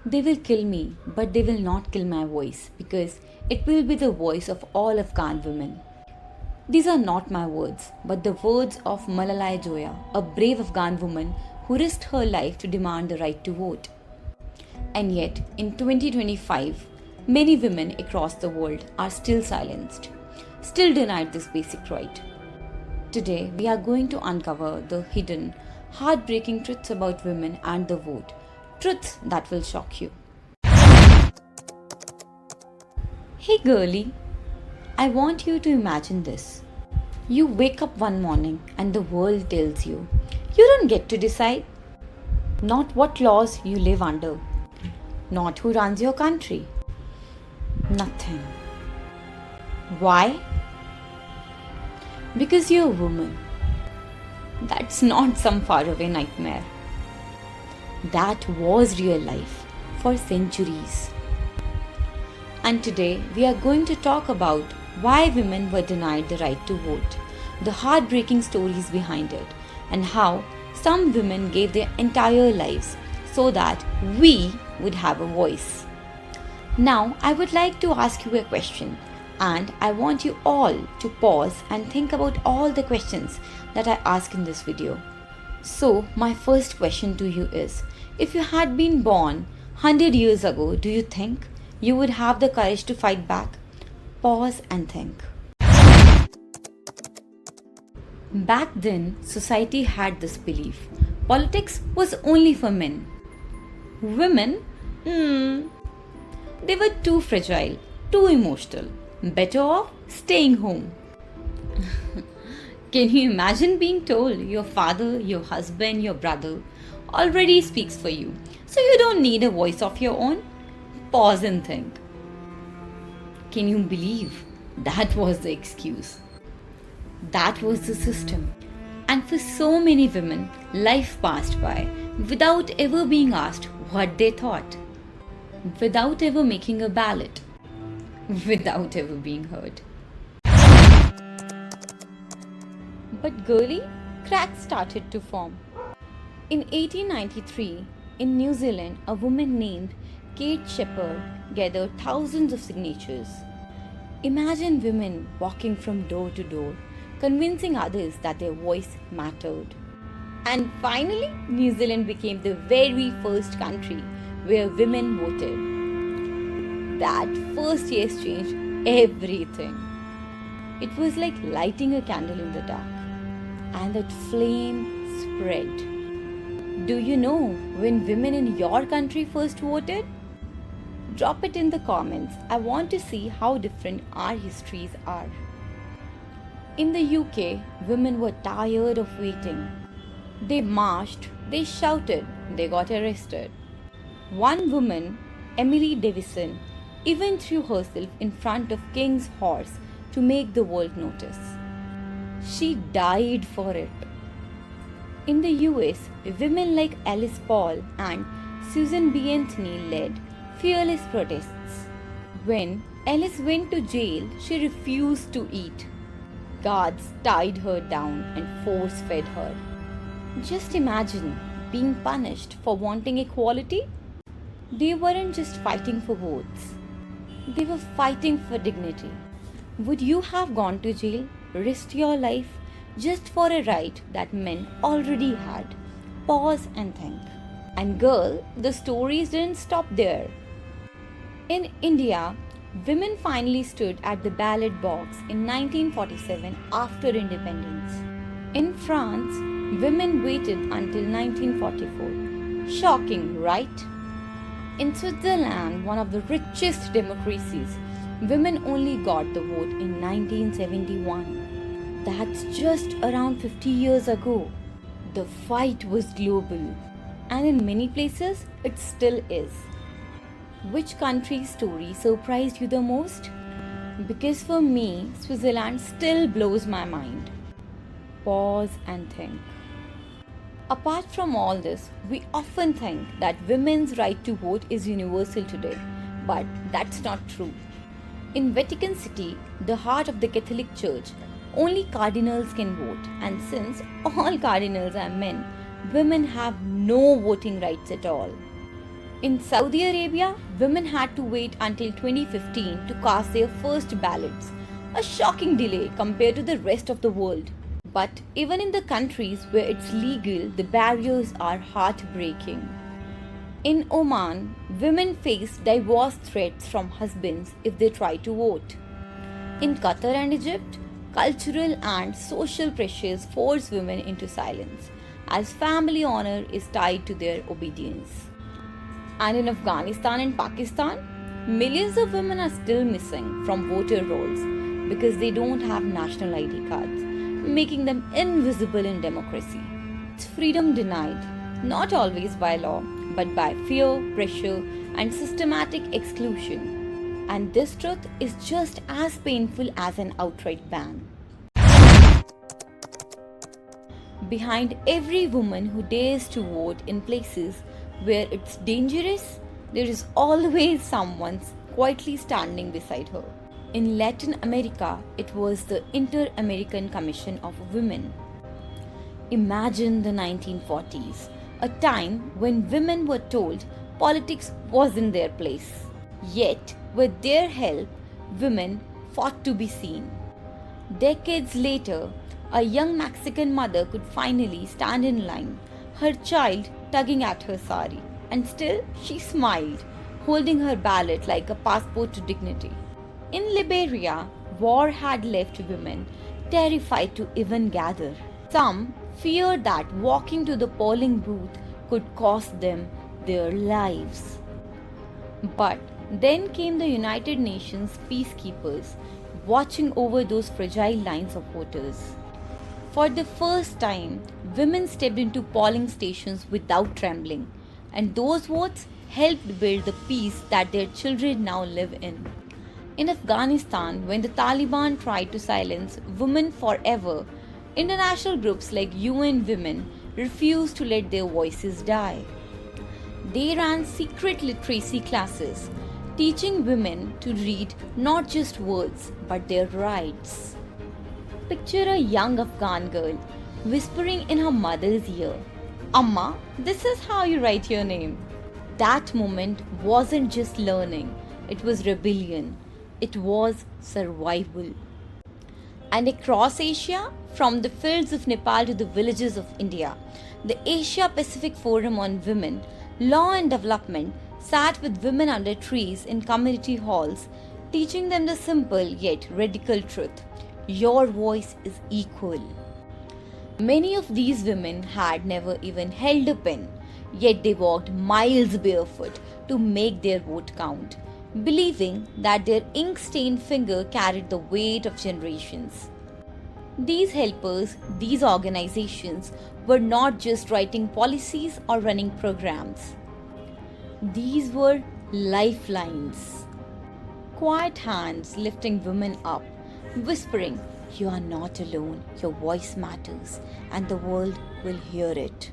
They will kill me, but they will not kill my voice because it will be the voice of all Afghan women. These are not my words, but the words of Malalai Joya, a brave Afghan woman who risked her life to demand the right to vote. And yet, in 2025, many women across the world are still silenced, still denied this basic right. Today, we are going to uncover the hidden, heartbreaking truths about women and the vote. Truths that will shock you. Hey girlie, I want you to imagine this. You wake up one morning and the world tells you, you don't get to decide. Not what laws you live under, not who runs your country. Nothing. Why? Because you're a woman. That's not some faraway nightmare. That was real life for centuries. And today we are going to talk about why women were denied the right to vote, the heartbreaking stories behind it, and how some women gave their entire lives so that we would have a voice. Now, I would like to ask you a question, and I want you all to pause and think about all the questions that I ask in this video. So, my first question to you is, if you had been born 100 years ago, do you think you would have the courage to fight back? Pause and think. Back then, society had this belief politics was only for men. Women? They were too fragile, too emotional. Better off staying home. Can you imagine being told your father, your husband, your brother already speaks for you, so you don't need a voice of your own? Pause and think. Can you believe that was the excuse? That was the system. And for so many women, life passed by without ever being asked what they thought, without ever making a ballot, without ever being heard. But girlie, cracks started to form. In 1893, in New Zealand, a woman named Kate Shepherd gathered thousands of signatures. Imagine women walking from door to door, convincing others that their voice mattered. And finally, New Zealand became the very first country where women voted. That first yes changed everything. It was like lighting a candle in the dark, and that flame spread. Do you know when women in your country first voted? Drop it in the comments. I want to see how different our histories are. In the UK, women were tired of waiting. They marched, they shouted, they got arrested. One woman, Emily Davison, even threw herself in front of King's horse to make the world notice. She died for it. In the US, women like Alice Paul and Susan B. Anthony led fearless protests. When Alice went to jail, she refused to eat. Guards tied her down and force-fed her. Just imagine being punished for wanting equality. They weren't just fighting for votes. They were fighting for dignity. Would you have gone to jail, risked your life, just for a right that men already had? Pause and think. And girl, the stories didn't stop there. In India, women finally stood at the ballot box in 1947 after independence. In France, women waited until 1944. Shocking, right? In Switzerland, one of the richest democracies, women only got the vote in 1971. That's just around 50 years ago. The fight was global, and in many places, it still is. Which country's story surprised you the most? Because for me, Switzerland still blows my mind. Pause and think. Apart from all this, we often think that women's right to vote is universal today, but that's not true. In Vatican City, the heart of the Catholic Church, only cardinals can vote, and since all cardinals are men, women have no voting rights at all. In Saudi Arabia, women had to wait until 2015 to cast their first ballots, a shocking delay compared to the rest of the world. But even in the countries where it's legal, the barriers are heartbreaking. In Oman, women face divorce threats from husbands if they try to vote. In Qatar and Egypt, cultural and social pressures force women into silence, as family honor is tied to their obedience. And in Afghanistan and Pakistan, millions of women are still missing from voter rolls because they don't have national ID cards, making them invisible in democracy. It's freedom denied, not always by law, but by fear, pressure, and systematic exclusion. And this truth is just as painful as an outright ban. Behind every woman who dares to vote in places where it's dangerous, there is always someone quietly standing beside her. In Latin America, it was the Inter-American Commission of Women. Imagine the 1940s, a time when women were told politics wasn't their place. Yet, with their help, women fought to be seen. Decades later, a young Mexican mother could finally stand in line, her child tugging at her sari, and still she smiled, holding her ballot like a passport to dignity. In Liberia, war had left women terrified to even gather. Some feared that walking to the polling booth could cost them their lives. But then came the United Nations peacekeepers, watching over those fragile lines of voters. For the first time, women stepped into polling stations without trembling, and those votes helped build the peace that their children now live in. In Afghanistan, when the Taliban tried to silence women forever, international groups like UN Women refused to let their voices die. They ran secret literacy classes, teaching women to read not just words but their rights. Picture a young Afghan girl whispering in her mother's ear, "Amma, this is how you write your name." That moment wasn't just learning, it was rebellion. It was survival. And across Asia, from the fields of Nepal to the villages of India, the Asia Pacific Forum on Women, Law and Development sat with women under trees in community halls, teaching them the simple yet radical truth: your voice is equal. Many of these women had never even held a pen, yet they walked miles barefoot to make their vote count, believing that their ink-stained finger carried the weight of generations. These helpers, these organizations, were not just writing policies or running programs. These were lifelines. Quiet hands lifting women up, whispering, "You are not alone, your voice matters, and the world will hear it."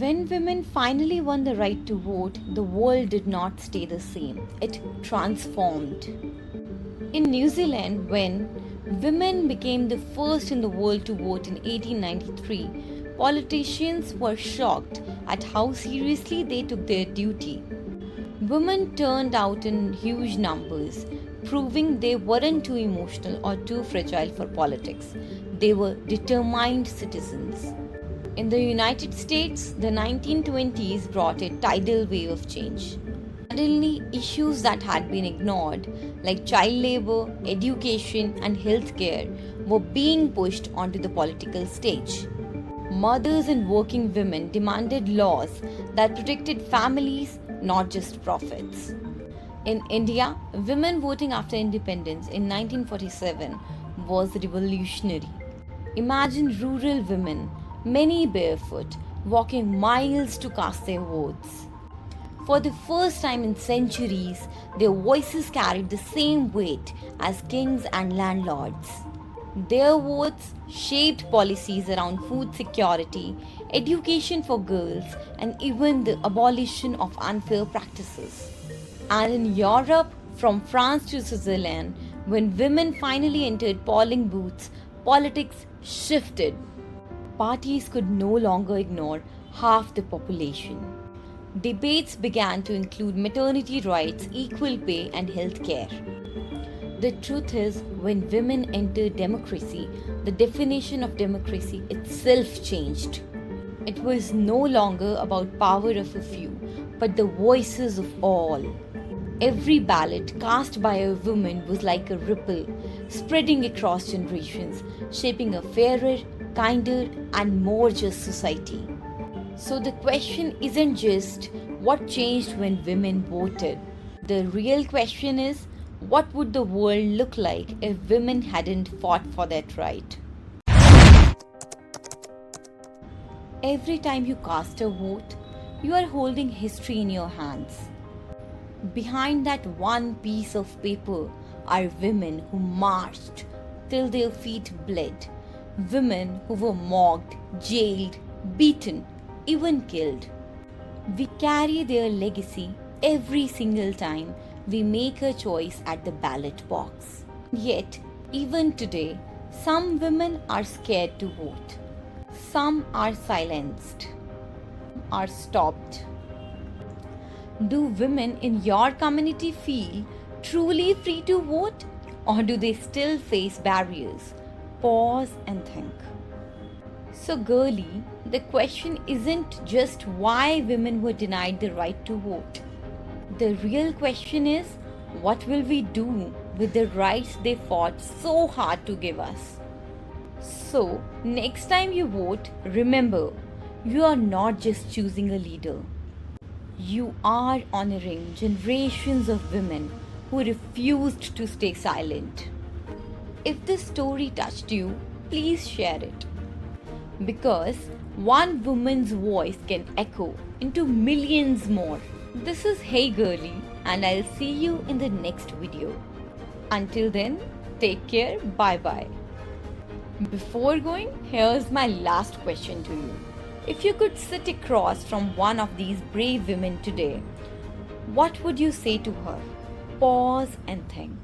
When women finally won the right to vote, the world did not stay the same. It transformed. In New Zealand, when women became the first in the world to vote in 1893, politicians were shocked at how seriously they took their duty. Women turned out in huge numbers, proving they weren't too emotional or too fragile for politics. They were determined citizens. In the United States, the 1920s brought a tidal wave of change. Suddenly, issues that had been ignored, like child labor, education, and healthcare, were being pushed onto the political stage. Mothers and working women demanded laws that protected families, not just profits. In India, women voting after independence in 1947 was revolutionary. Imagine rural women, many barefoot, walking miles to cast their votes. For the first time in centuries, their voices carried the same weight as kings and landlords. Their votes shaped policies around food security, education for girls, and even the abolition of unfair practices. And in Europe, from France to Switzerland, when women finally entered polling booths, politics shifted. Parties could no longer ignore half the population. Debates began to include maternity rights, equal pay, and health care. The truth is, when women entered democracy, the definition of democracy itself changed. It was no longer about power of a few, but the voices of all. Every ballot cast by a woman was like a ripple, spreading across generations, shaping a fairer, kinder, and more just society. So the question isn't just what changed when women voted. The real question is, what would the world look like if women hadn't fought for that right? Every time you cast a vote, you are holding history in your hands. Behind that one piece of paper are women who marched till their feet bled, women who were mocked, jailed, beaten, even killed. We carry their legacy every single time we make a choice at the ballot box. Yet, even today, some women are scared to vote. Some are silenced, are stopped. Do women in your community feel truly free to vote, or do they still face barriers? Pause and think. So, girly, the question isn't just why women were denied the right to vote. The real question is, what will we do with the rights they fought so hard to give us? So, next time you vote, remember, you are not just choosing a leader. You are honoring generations of women who refused to stay silent. If this story touched you, please share it. Because one woman's voice can echo into millions more. This is Hey Girly, and I'll see you in the next video. Until then, take care, bye bye. Before going, here's my last question to you. If you could sit across from one of these brave women today, what would you say to her? Pause and think.